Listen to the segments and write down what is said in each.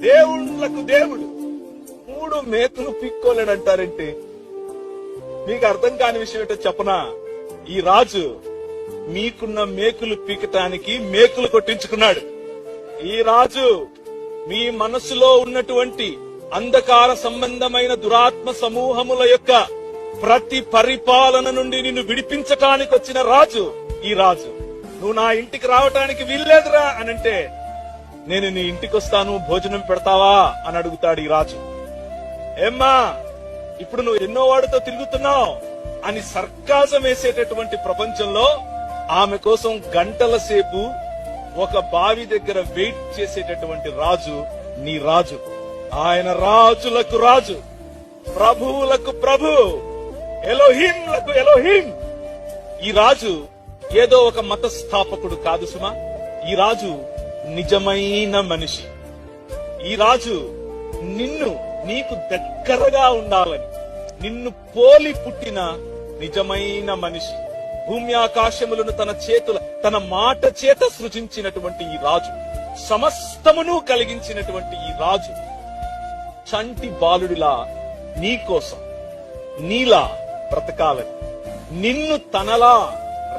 దేవుళ్లకు దేవుడు 3 మేకులు పిక్కోలేడంటారంటే మీకు అర్థం కాని విషయం ఏంటో చెప్పనా? ఈ రాజు మీకున్న మేకులు పీకటానికి మేకులు కొట్టించుకున్నాడు. ఈ రాజు మీ మనసులో ఉన్నటువంటి అంధకార సంబంధమైన దురాత్మ సమూహముల యొక్క ప్రతి పరిపాలన నుండి నిన్ను విడిపించటానికి వచ్చిన రాజు ఈ రాజు. నువ్వు నా ఇంటికి రావటానికి వీల్లేదురా అనంటే, నేను నీ ఇంటికి వస్తాను, భోజనం పెడతావా అని అడుగుతాడు ఈ రాజు. ఏమ్మా, ఇప్పుడు నువ్వు ఎన్నో వాడితో తిరుగుతున్నావు అని సర్కాజం వేసేటటువంటి ప్రపంచంలో ఆమె కోసం గంటల సేపు ఒక బావి దగ్గర వెయిట్ చేసేటటువంటి రాజు నీ రాజు. ఆయన రాజులకు రాజు, ప్రభువులకు ప్రభు, ఎలోహింలకు ఎలోహిం. ఈ రాజు ఏదో ఒక మత స్థాపకుడు కాదు సుమా. ఈ రాజు నిజమైన మనిషి. ఈ రాజు నీకు దగ్గరగా ఉండాలని నిన్ను పోలి పుట్టిన నిజమైన మనిషి. భూమి ఆకాశములను తన మాట చేత సృజించినటువంటి ఈ రాజు, సమస్తమును కలిగించినటువంటి ఈ రాజు చంటి బాలుడిలా నీ కోసం నీలా బ్రతకాలని, నిన్ను తనలా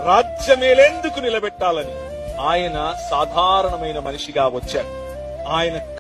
రాజ్యమేలేందుకు నిలబెట్టాలని ఆయన సాధారణమైన మనిషిగా వచ్చాడు. ఆయన